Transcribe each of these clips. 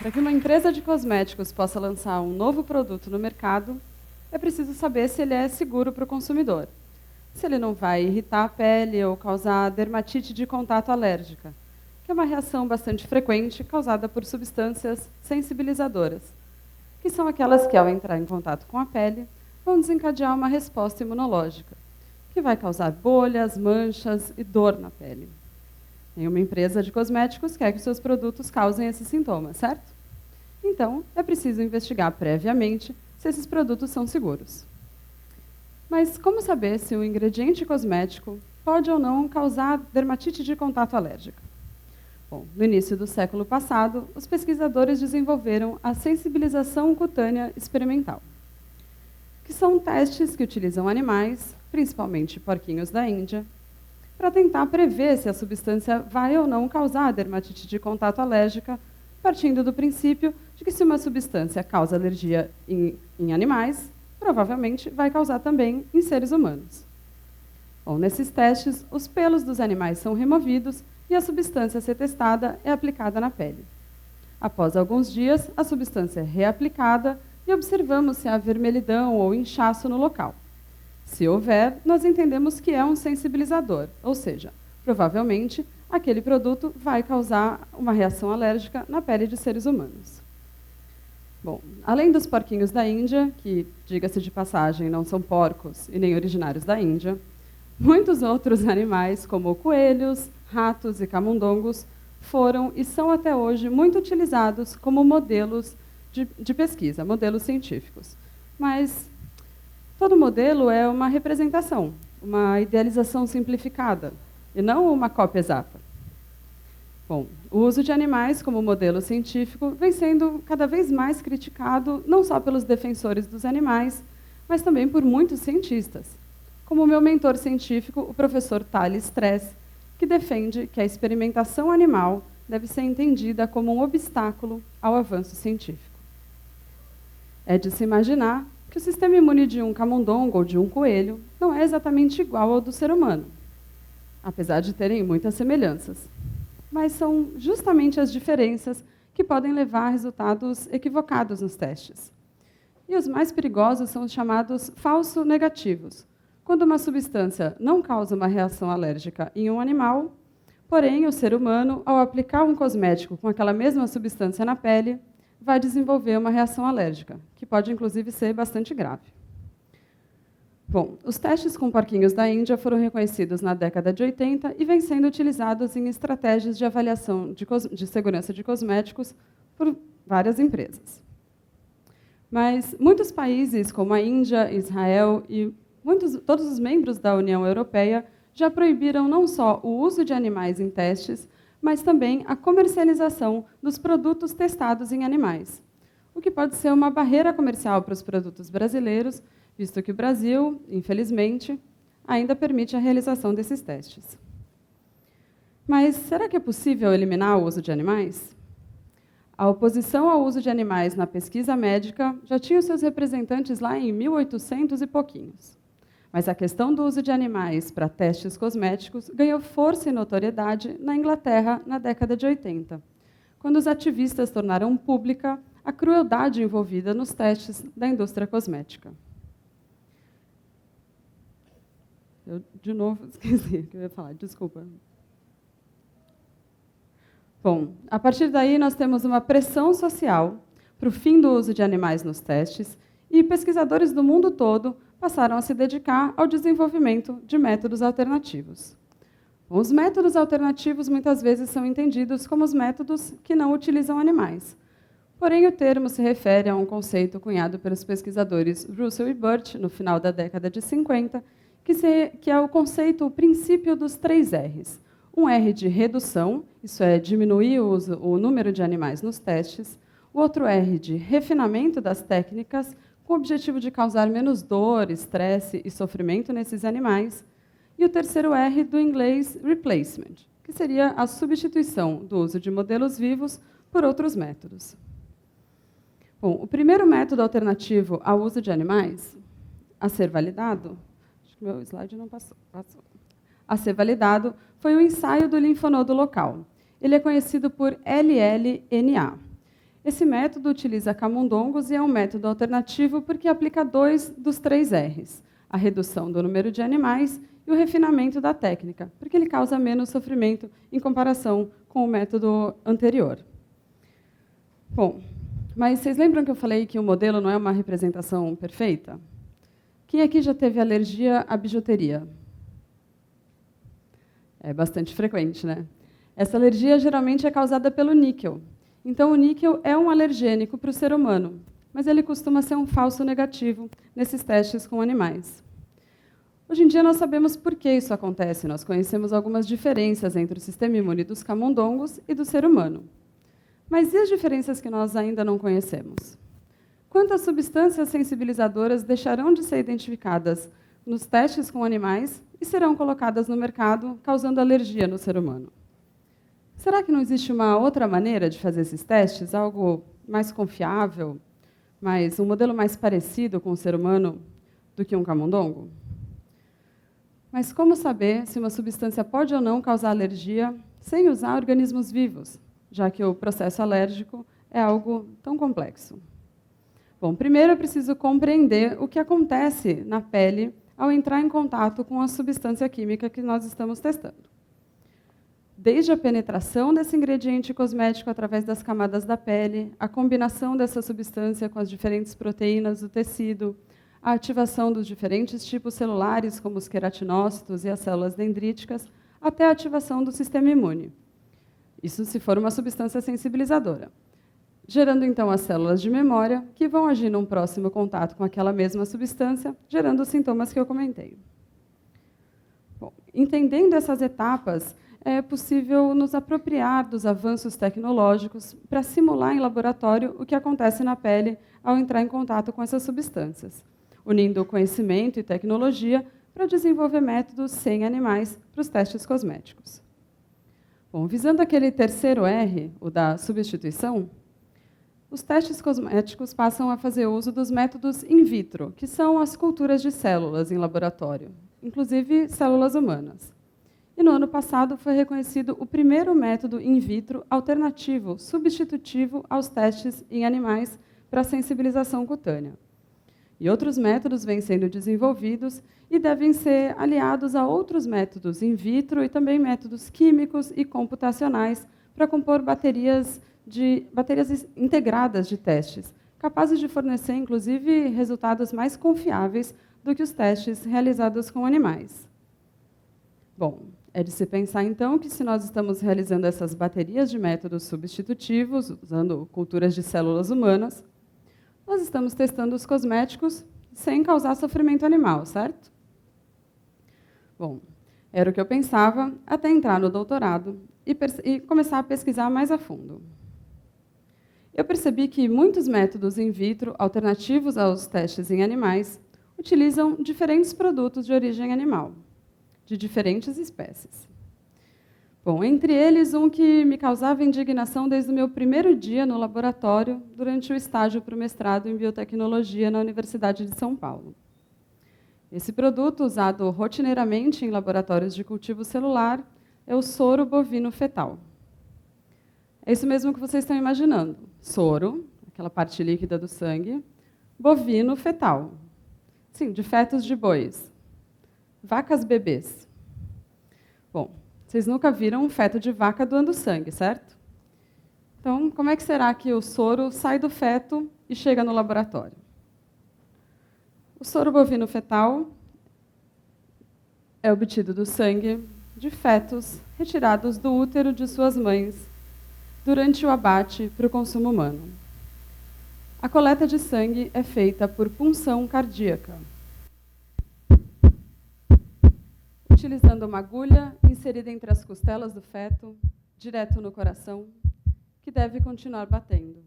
Para que uma empresa de cosméticos possa lançar um novo produto no mercado, é preciso saber se ele é seguro para o consumidor, se ele não vai irritar a pele ou causar dermatite de contato alérgica, que é uma reação bastante frequente causada por substâncias sensibilizadoras, que são aquelas que, ao entrar em contato com a pele, vão desencadear uma resposta imunológica, que vai causar bolhas, manchas e dor na pele. Nenhuma empresa de cosméticos quer que os seus produtos causem esses sintomas, certo? Então, é preciso investigar previamente se esses produtos são seguros. Mas como saber se um ingrediente cosmético pode ou não causar dermatite de contato alérgica? Bom, no início do século passado, os pesquisadores desenvolveram a sensibilização cutânea experimental, que são testes que utilizam animais, principalmente porquinhos da Índia, para tentar prever se a substância vai ou não causar dermatite de contato alérgica, partindo do princípio de que se uma substância causa alergia em animais, provavelmente vai causar também em seres humanos. Bom, nesses testes, os pelos dos animais são removidos e a substância a ser testada é aplicada na pele. Após alguns dias, a substância é reaplicada e observamos se há vermelhidão ou inchaço no local. Se houver, nós entendemos que é um sensibilizador, ou seja, provavelmente aquele produto vai causar uma reação alérgica na pele de seres humanos. Bom, além dos porquinhos da Índia, que, diga-se de passagem, não são porcos e nem originários da Índia, muitos outros animais, como coelhos, ratos e camundongos, foram e são até hoje muito utilizados como modelos de pesquisa, modelos científicos. Mas todo modelo é uma representação, uma idealização simplificada, e não uma cópia exata. Bom, o uso de animais como modelo científico vem sendo cada vez mais criticado, não só pelos defensores dos animais, mas também por muitos cientistas, como o meu mentor científico, o professor Thales Stress, que defende que a experimentação animal deve ser entendida como um obstáculo ao avanço científico. É de se imaginar que o sistema imune de um camundongo ou de um coelho não é exatamente igual ao do ser humano, apesar de terem muitas semelhanças. Mas são justamente as diferenças que podem levar a resultados equivocados nos testes. E os mais perigosos são os chamados falso-negativos, quando uma substância não causa uma reação alérgica em um animal, porém o ser humano, ao aplicar um cosmético com aquela mesma substância na pele, vai desenvolver uma reação alérgica, que pode inclusive ser bastante grave. Bom, os testes com porquinhos da Índia foram reconhecidos na década de 80 e vêm sendo utilizados em estratégias de avaliação de segurança de cosméticos por várias empresas. Mas muitos países, como a Índia, Israel e todos os membros da União Europeia, já proibiram não só o uso de animais em testes, mas também a comercialização dos produtos testados em animais, o que pode ser uma barreira comercial para os produtos brasileiros, visto que o Brasil, infelizmente, ainda permite a realização desses testes. Mas será que é possível eliminar o uso de animais? A oposição ao uso de animais na pesquisa médica já tinha os seus representantes lá em 1800 e pouquinhos. Mas a questão do uso de animais para testes cosméticos ganhou força e notoriedade na Inglaterra na década de 80, quando os ativistas tornaram pública a crueldade envolvida nos testes da indústria cosmética. Eu, de novo, esqueci o que eu ia falar, desculpa. Bom, a partir daí nós temos uma pressão social para o fim do uso de animais nos testes e pesquisadores do mundo todo passaram a se dedicar ao desenvolvimento de métodos alternativos. Bom, os métodos alternativos muitas vezes são entendidos como os métodos que não utilizam animais. Porém, o termo se refere a um conceito cunhado pelos pesquisadores Russell e Burt no final da década de 50, que é o conceito, o princípio dos 3 R's. Um R de redução, isso é, diminuir o número de animais nos testes. O outro R de refinamento das técnicas, com o objetivo de causar menos dor, estresse e sofrimento nesses animais. E o terceiro R do inglês replacement, que seria a substituição do uso de modelos vivos por outros métodos. Bom, o primeiro método alternativo ao uso de animais a ser validado, acho que meu slide não passou. A ser validado foi o ensaio do linfonodo local. Ele é conhecido por LLNA. Esse método utiliza camundongos e é um método alternativo porque aplica 2 dos 3 R's, a redução do número de animais e o refinamento da técnica, porque ele causa menos sofrimento em comparação com o método anterior. Bom, mas vocês lembram que eu falei que o modelo não é uma representação perfeita? Quem aqui já teve alergia à bijuteria? É bastante frequente, né? Essa alergia geralmente é causada pelo níquel. Então, o níquel é um alergênico para o ser humano, mas ele costuma ser um falso negativo nesses testes com animais. Hoje em dia, nós sabemos por que isso acontece. Nós conhecemos algumas diferenças entre o sistema imune dos camundongos e do ser humano. Mas e as diferenças que nós ainda não conhecemos? Quantas substâncias sensibilizadoras deixarão de ser identificadas nos testes com animais e serão colocadas no mercado, causando alergia no ser humano? Será que não existe uma outra maneira de fazer esses testes? Algo mais confiável, um modelo mais parecido com o ser humano do que um camundongo? Mas como saber se uma substância pode ou não causar alergia sem usar organismos vivos, já que o processo alérgico é algo tão complexo? Bom, primeiro eu preciso compreender o que acontece na pele ao entrar em contato com a substância química que nós estamos testando. Desde a penetração desse ingrediente cosmético através das camadas da pele, a combinação dessa substância com as diferentes proteínas do tecido, a ativação dos diferentes tipos celulares, como os queratinócitos e as células dendríticas, até a ativação do sistema imune. Isso se for uma substância sensibilizadora. Gerando, então, as células de memória, que vão agir num próximo contato com aquela mesma substância, gerando os sintomas que eu comentei. Bom, entendendo essas etapas, é possível nos apropriar dos avanços tecnológicos para simular em laboratório o que acontece na pele ao entrar em contato com essas substâncias, unindo conhecimento e tecnologia para desenvolver métodos sem animais para os testes cosméticos. Bom, visando aquele terceiro R, o da substituição, os testes cosméticos passam a fazer uso dos métodos in vitro, que são as culturas de células em laboratório, inclusive células humanas. E no ano passado foi reconhecido o primeiro método in vitro alternativo, substitutivo aos testes em animais para sensibilização cutânea. E outros métodos vêm sendo desenvolvidos e devem ser aliados a outros métodos in vitro e também métodos químicos e computacionais para compor baterias integradas de testes, capazes de fornecer, inclusive, resultados mais confiáveis do que os testes realizados com animais. Bom, é de se pensar, então, que se nós estamos realizando essas baterias de métodos substitutivos, usando culturas de células humanas, nós estamos testando os cosméticos sem causar sofrimento animal, certo? Bom, era o que eu pensava até entrar no doutorado e começar a pesquisar mais a fundo. Eu percebi que muitos métodos in vitro, alternativos aos testes em animais, utilizam diferentes produtos de origem animal, de diferentes espécies. Bom, entre eles, um que me causava indignação desde o meu primeiro dia no laboratório, durante o estágio para o mestrado em biotecnologia na Universidade de São Paulo. Esse produto, usado rotineiramente em laboratórios de cultivo celular, é o soro bovino fetal. É isso mesmo que vocês estão imaginando. Soro, aquela parte líquida do sangue, bovino fetal. Sim, de fetos de bois. Vacas bebês. Bom, vocês nunca viram um feto de vaca doando sangue, certo? Então, como é que será que o soro sai do feto e chega no laboratório? O soro bovino fetal é obtido do sangue de fetos retirados do útero de suas mães durante o abate para o consumo humano. A coleta de sangue é feita por punção cardíaca, utilizando uma agulha inserida entre as costelas do feto, direto no coração, que deve continuar batendo.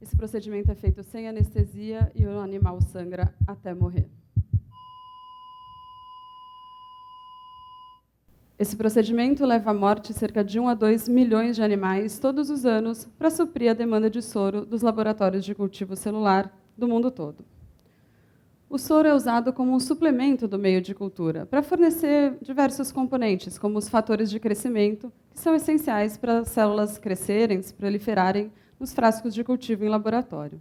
Esse procedimento é feito sem anestesia e o animal sangra até morrer. Esse procedimento leva à morte cerca de 1 a 2 milhões de animais todos os anos para suprir a demanda de soro dos laboratórios de cultivo celular do mundo todo. O soro é usado como um suplemento do meio de cultura para fornecer diversos componentes, como os fatores de crescimento, que são essenciais para as células crescerem, se proliferarem nos frascos de cultivo em laboratório.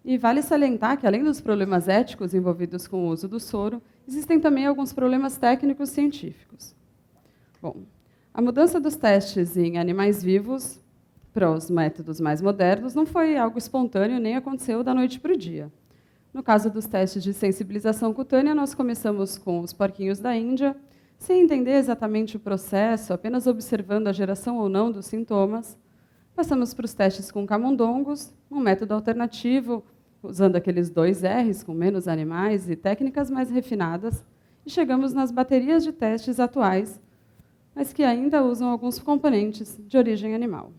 E vale salientar que, além dos problemas éticos envolvidos com o uso do soro, existem também alguns problemas técnicos científicos. Bom, a mudança dos testes em animais vivos para os métodos mais modernos não foi algo espontâneo nem aconteceu da noite para o dia. No caso dos testes de sensibilização cutânea, nós começamos com os porquinhos da Índia, sem entender exatamente o processo, apenas observando a geração ou não dos sintomas. Passamos para os testes com camundongos, um método alternativo, usando aqueles 2 R's, com menos animais e técnicas mais refinadas, e chegamos nas baterias de testes atuais, mas que ainda usam alguns componentes de origem animal.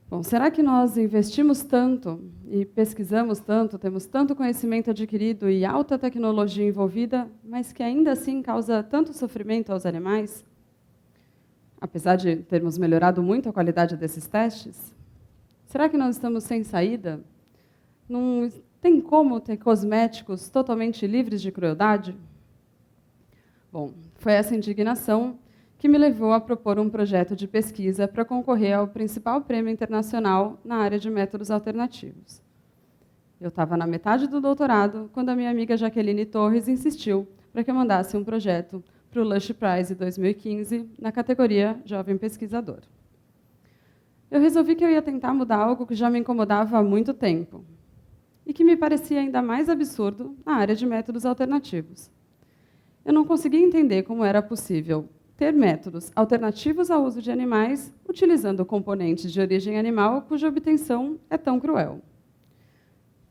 Bom, será que nós investimos tanto e pesquisamos tanto, temos tanto conhecimento adquirido e alta tecnologia envolvida, mas que ainda assim causa tanto sofrimento aos animais? Apesar de termos melhorado muito a qualidade desses testes? Será que nós estamos sem saída? Não tem como ter cosméticos totalmente livres de crueldade? Bom, foi essa indignação que me levou a propor um projeto de pesquisa para concorrer ao principal prêmio internacional na área de métodos alternativos. Eu estava na metade do doutorado quando a minha amiga Jaqueline Torres insistiu para que eu mandasse um projeto para o Lush Prize 2015 na categoria Jovem Pesquisador. Eu resolvi que eu ia tentar mudar algo que já me incomodava há muito tempo e que me parecia ainda mais absurdo na área de métodos alternativos. Eu não conseguia entender como era possível ter métodos alternativos ao uso de animais utilizando componentes de origem animal cuja obtenção é tão cruel.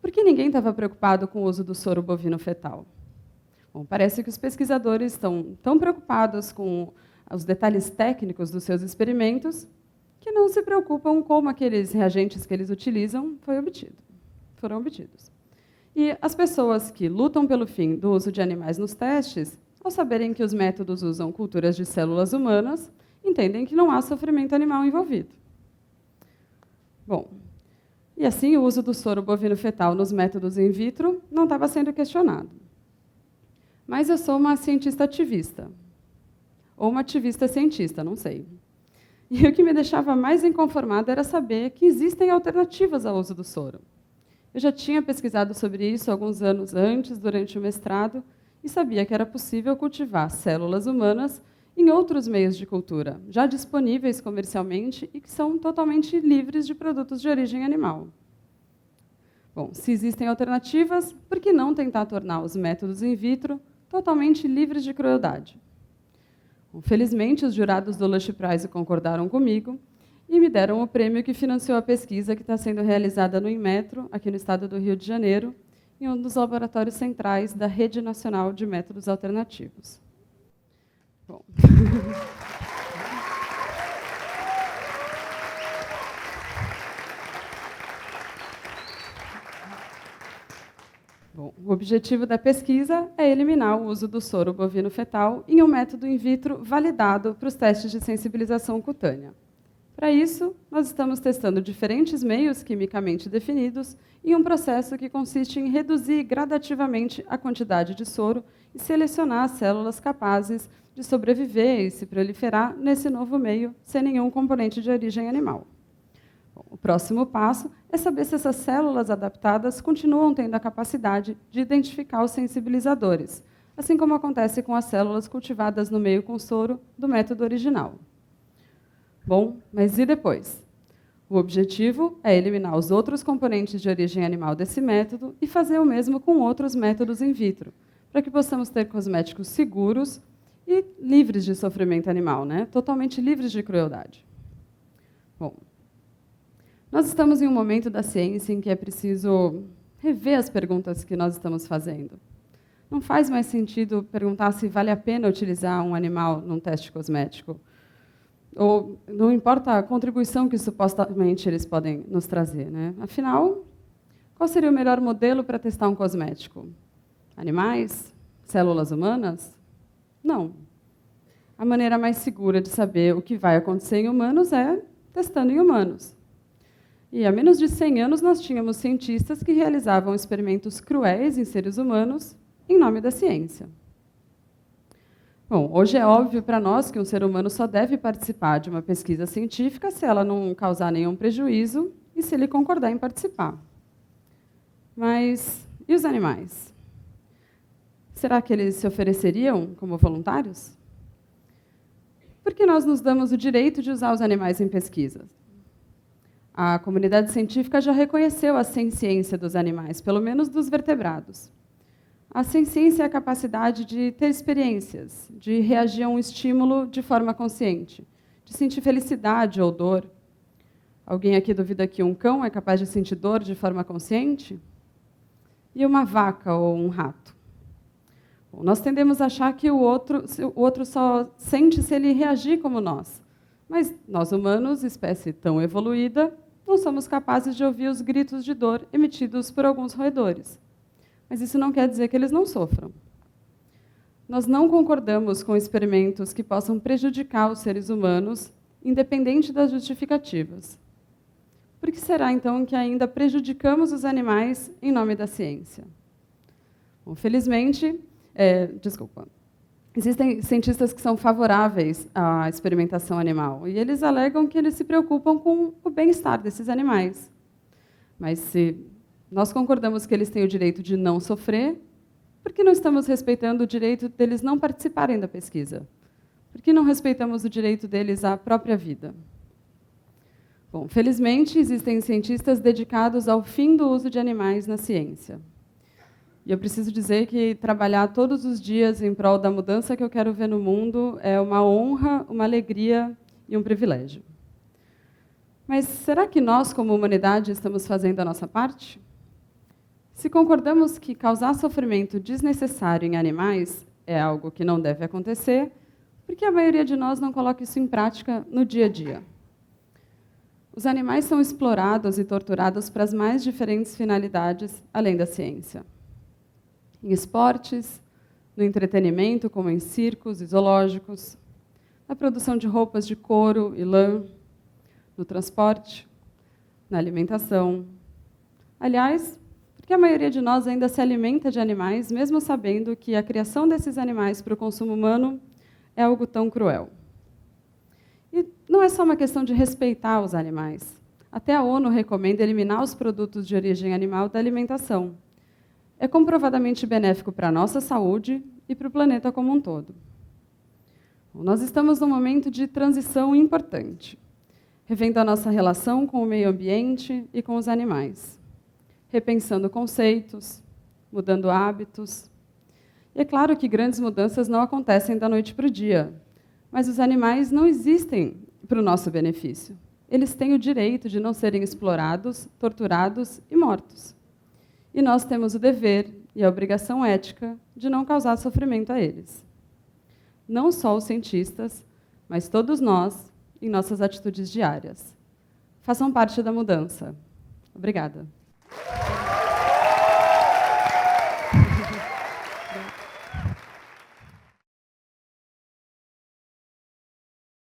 Por que ninguém estava preocupado com o uso do soro bovino fetal? Bom, parece que os pesquisadores estão tão preocupados com os detalhes técnicos dos seus experimentos que não se preocupam como aqueles reagentes que eles utilizam foram obtidos. E as pessoas que lutam pelo fim do uso de animais nos testes, ao saberem que os métodos usam culturas de células humanas, entendem que não há sofrimento animal envolvido. Bom, e assim o uso do soro bovino fetal nos métodos in vitro não estava sendo questionado. Mas eu sou uma cientista ativista, ou uma ativista cientista, não sei. E o que me deixava mais inconformada era saber que existem alternativas ao uso do soro. Eu já tinha pesquisado sobre isso alguns anos antes, durante o mestrado, e sabia que era possível cultivar células humanas em outros meios de cultura, já disponíveis comercialmente e que são totalmente livres de produtos de origem animal. Bom, se existem alternativas, por que não tentar tornar os métodos in vitro totalmente livres de crueldade? Bom, felizmente, os jurados do Lush Prize concordaram comigo e me deram o prêmio que financiou a pesquisa que está sendo realizada no Inmetro, aqui no estado do Rio de Janeiro, em um dos laboratórios centrais da Rede Nacional de Métodos Alternativos. Bom. Bom, o objetivo da pesquisa é eliminar o uso do soro bovino fetal em um método in vitro validado para os testes de sensibilização cutânea. Para isso, nós estamos testando diferentes meios quimicamente definidos em um processo que consiste em reduzir gradativamente a quantidade de soro e selecionar as células capazes de sobreviver e se proliferar nesse novo meio, sem nenhum componente de origem animal. Bom, o próximo passo é saber se essas células adaptadas continuam tendo a capacidade de identificar os sensibilizadores, assim como acontece com as células cultivadas no meio com soro do método original. Bom, mas e depois? O objetivo é eliminar os outros componentes de origem animal desse método e fazer o mesmo com outros métodos in vitro, para que possamos ter cosméticos seguros e livres de sofrimento animal, né? Totalmente livres de crueldade. Bom, nós estamos em um momento da ciência em que é preciso rever as perguntas que nós estamos fazendo. Não faz mais sentido perguntar se vale a pena utilizar um animal num teste cosmético. Ou não importa a contribuição que supostamente eles podem nos trazer, né? Afinal, qual seria o melhor modelo para testar um cosmético? Animais? Células humanas? Não. A maneira mais segura de saber o que vai acontecer em humanos é testando em humanos. E há menos de 100 anos nós tínhamos cientistas que realizavam experimentos cruéis em seres humanos em nome da ciência. Bom, hoje é óbvio para nós que um ser humano só deve participar de uma pesquisa científica se ela não causar nenhum prejuízo e se ele concordar em participar. Mas e os animais? Será que eles se ofereceriam como voluntários? Por que nós nos damos o direito de usar os animais em pesquisas? A comunidade científica já reconheceu a senciência dos animais, pelo menos dos vertebrados. A senciência é a capacidade de ter experiências, de reagir a um estímulo de forma consciente, de sentir felicidade ou dor. Alguém aqui duvida que um cão é capaz de sentir dor de forma consciente? E uma vaca ou um rato? Bom, nós tendemos a achar que o outro só sente se ele reagir como nós. Mas nós humanos, espécie tão evoluída, não somos capazes de ouvir os gritos de dor emitidos por alguns roedores. Mas isso não quer dizer que eles não sofram. Nós não concordamos com experimentos que possam prejudicar os seres humanos, independente das justificativas. Por que será, então, que ainda prejudicamos os animais em nome da ciência? Bom, felizmente, existem cientistas que são favoráveis à experimentação animal, e eles alegam que eles se preocupam com o bem-estar desses animais. Mas se nós concordamos que eles têm o direito de não sofrer, por que não estamos respeitando o direito deles não participarem da pesquisa? Por que não respeitamos o direito deles à própria vida? Bom, felizmente, existem cientistas dedicados ao fim do uso de animais na ciência. E eu preciso dizer que trabalhar todos os dias em prol da mudança que eu quero ver no mundo é uma honra, uma alegria e um privilégio. Mas será que nós, como humanidade, estamos fazendo a nossa parte? Se concordamos que causar sofrimento desnecessário em animais é algo que não deve acontecer, por que a maioria de nós não coloca isso em prática no dia a dia? Os animais são explorados e torturados para as mais diferentes finalidades, além da ciência. Em esportes, no entretenimento, como em circos e zoológicos, na produção de roupas de couro e lã, no transporte, na alimentação. Aliás, porque a maioria de nós ainda se alimenta de animais, mesmo sabendo que a criação desses animais para o consumo humano é algo tão cruel. E não é só uma questão de respeitar os animais. Até a ONU recomenda eliminar os produtos de origem animal da alimentação. É comprovadamente benéfico para a nossa saúde e para o planeta como um todo. Bom, nós estamos num momento de transição importante, revendo a nossa relação com o meio ambiente e com os animais, repensando conceitos, mudando hábitos. E é claro que grandes mudanças não acontecem da noite para o dia, mas os animais não existem para o nosso benefício. Eles têm o direito de não serem explorados, torturados e mortos. E nós temos o dever e a obrigação ética de não causar sofrimento a eles. Não só os cientistas, mas todos nós, em nossas atitudes diárias. Façam parte da mudança. Obrigada.